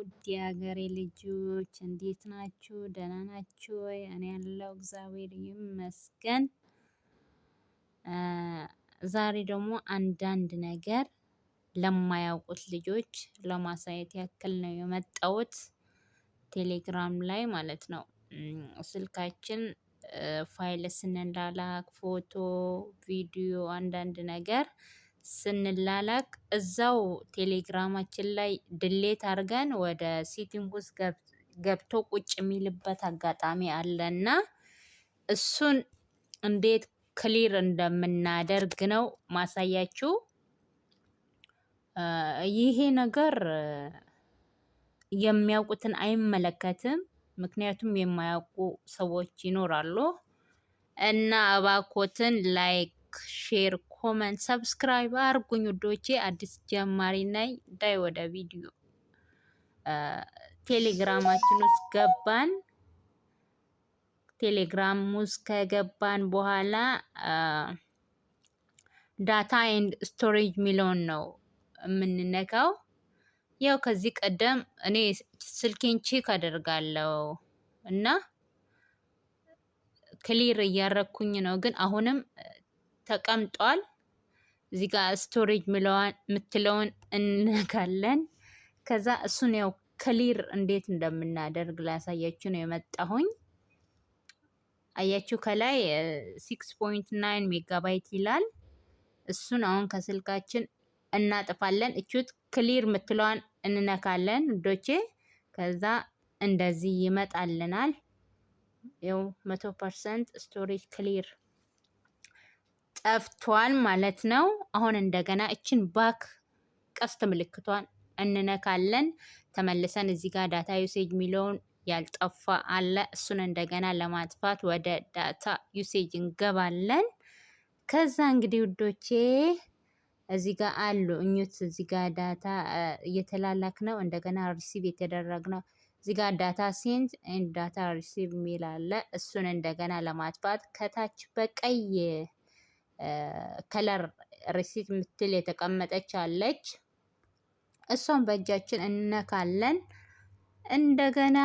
ውድ የሀገሬ ልጆች እንዴት ናችሁ? ደህና ናችሁ ወይ? እኔ ያለው እግዚአብሔር ይመስገን። ዛሬ ደግሞ አንዳንድ ነገር ለማያውቁት ልጆች ለማሳየት ያክል ነው የመጣሁት። ቴሌግራም ላይ ማለት ነው። ስልካችን ፋይል ስንላላክ ፎቶ፣ ቪዲዮ፣ አንዳንድ ነገር ስንላላክ እዛው ቴሌግራማችን ላይ ድሌት አድርገን ወደ ሴቲንግ ውስጥ ገብቶ ቁጭ የሚልበት አጋጣሚ አለና እሱን እንዴት ክሊር እንደምናደርግ ነው ማሳያችሁ። ይሄ ነገር የሚያውቁትን አይመለከትም። ምክንያቱም የማያውቁ ሰዎች ይኖራሉ እና እባኮትን ላይክ፣ ሼር፣ ኮመንት፣ ሰብስክራይብ አርጉኝ ውዶቼ። አዲስ ጀማሪ ነኝ። ዳይ ወደ ቪዲዮ ቴሌግራማችን ውስጥ ገባን። ቴሌግራም ውስጥ ከገባን በኋላ ዳታ ኤንድ ስቶሬጅ ሚለውን ነው የምንነካው። ያው ከዚህ ቀደም እኔ ስልኬን ቼክ አደርጋለሁ እና ክሊር እያረኩኝ ነው፣ ግን አሁንም ተቀምጧል። እዚህ ጋር ስቶሬጅ ምትለውን እንነካለን። ከዛ እሱን ያው ክሊር እንዴት እንደምናደርግ ላሳያችሁ ነው የመጣሁኝ። አያችሁ ከላይ 6.9 ሜጋባይት ይላል። እሱን አሁን ከስልካችን እናጥፋለን። እቹት ክሊር ምትለዋን እንነካለን ዶቼ። ከዛ እንደዚህ ይመጣልናል። ያው 100% ስቶሬጅ ክሊር ጠፍቷል ማለት ነው። አሁን እንደገና እችን ባክ ቀስት ምልክቷን እንነካለን። ተመልሰን እዚህ ጋር ዳታ ዩሴጅ ሚለውን ያልጠፋ አለ። እሱን እንደገና ለማጥፋት ወደ ዳታ ዩሴጅ እንገባለን። ከዛ እንግዲህ ውዶቼ እዚህ ጋር አሉ እኙት። እዚህ ጋር ዳታ እየተላላክ ነው። እንደገና ሪሲቭ የተደረግ ነው። እዚህ ጋር ዳታ ሴንድ ኤንድ ዳታ ሪሲቭ ሚል አለ። እሱን እንደገና ለማጥፋት ከታች በቀይ ከለር ሪሲት ምትል የተቀመጠች አለች። እሷን በእጃችን እንነካለን። እንደገና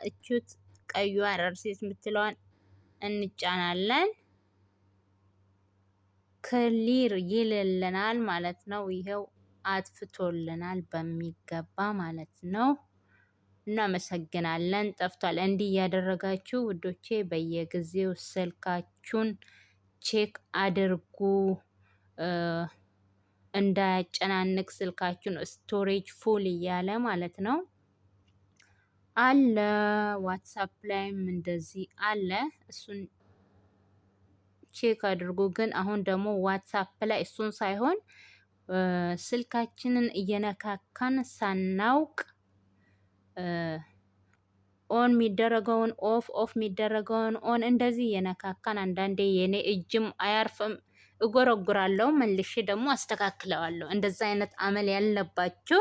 እቹት ቀዩን ሪሲት ምትለዋን እንጫናለን። ክሊር ይልልናል ማለት ነው። ይሄው አጥፍቶልናል በሚገባ ማለት ነው። እናመሰግናለን። ጠፍቷል። እንዲህ ያደረጋችሁ ውዶቼ በየጊዜው ስልካችሁን ቼክ አድርጉ። እንዳያጨናንቅ ስልካችሁን ስቶሬጅ ፉል እያለ ማለት ነው አለ። ዋትስአፕ ላይም እንደዚህ አለ። እሱን ቼክ አድርጉ። ግን አሁን ደግሞ ዋትስአፕ ላይ እሱን ሳይሆን ስልካችንን እየነካካን ሳናውቅ ኦን የሚደረገውን ኦፍ የሚደረገውን ኦን እንደዚህ እየነካካን አንዳንዴ የኔ እጅም አያርፍም፣ እጎረጉራለሁ፣ መልሼ ደግሞ አስተካክለዋለሁ። እንደዛ አይነት አመል ያለባችሁ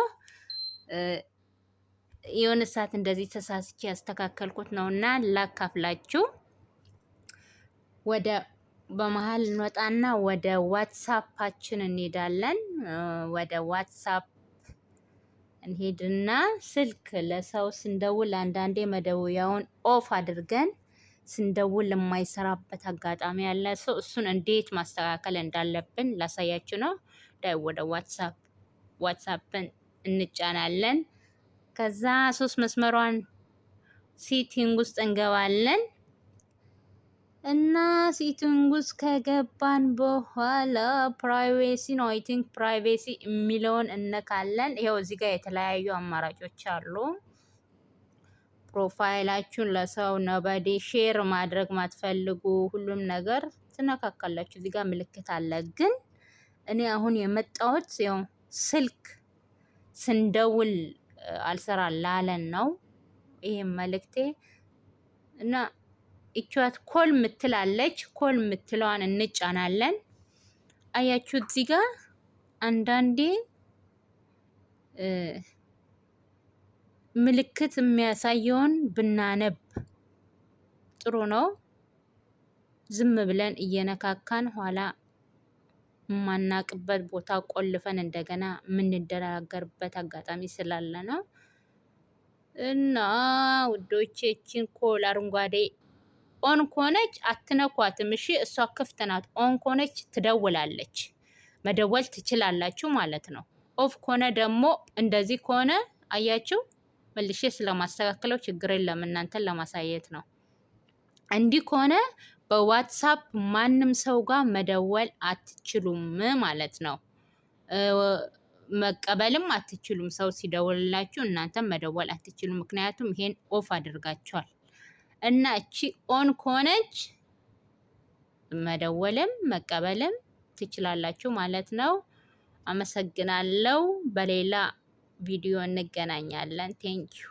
የሆነ ሰዓት እንደዚህ ተሳስቼ ያስተካከልኩት ነውና ላካፍላችሁ። ወደ በመሃል እንወጣና ወደ ዋትስአፓችን እንሄዳለን። ወደ ዋትስአፕ እንሄድና ስልክ ለሰው ስንደውል አንዳንዴ መደወያውን ኦፍ አድርገን ስንደውል የማይሰራበት አጋጣሚ ያለ ሰው እሱን እንዴት ማስተካከል እንዳለብን ላሳያችሁ ነው። ወደ ዋትስአፕን እንጫናለን። ከዛ 3 መስመሯን ሴቲንግ ውስጥ እንገባለን እና ሴቲንግ ውስጥ ከገባን በኋላ ፕራይቬሲ ነው አይ ቲንክ ፕራይቬሲ የሚለውን እነካለን። ይሄው እዚህ ጋር የተለያዩ አማራጮች አሉ። ፕሮፋይላችሁን ለሰው ነበዴ ሼር ማድረግ ማትፈልጉ ሁሉም ነገር ትነካካላችሁ። እዚህ ጋር ምልክት አለ። ግን እኔ አሁን የመጣሁት ያው ስልክ ስንደውል አልሰራ ላለን ነው ይሄ መልእክቴ። እና እቻት ኮል ምትላለች። ኮል ምትለዋን እንጫናለን። አያችሁ እዚህ ጋር አንዳንዴ ምልክት የሚያሳየውን ብናነብ ጥሩ ነው። ዝም ብለን እየነካካን ኋላ ማናቅበት ቦታ ቆልፈን እንደገና የምንደራገርበት አጋጣሚ ስላለ ነው። እና ውዶቼ እቺን ኮል አረንጓዴ ኦን ከሆነች አትነኳትም። እሺ እሷ ክፍት ናት። ኦን ከሆነች ትደውላለች፣ መደወል ትችላላችሁ ማለት ነው። ኦፍ ከሆነ ደግሞ እንደዚህ ከሆነ አያችሁ፣ መልሼ ስለማስተካከለው ችግር የለም እናንተን ለማሳየት ነው። እንዲህ ከሆነ በዋትሳፕ ማንም ሰው ጋር መደወል አትችሉም ማለት ነው። መቀበልም አትችሉም። ሰው ሲደውልላችሁ እናንተም መደወል አትችሉም። ምክንያቱም ይሄን ኦፍ አድርጋችኋል። እና እቺ ኦን ከሆነች መደወልም መቀበልም ትችላላችሁ ማለት ነው። አመሰግናለሁ። በሌላ ቪዲዮ እንገናኛለን። ቴንኪዩ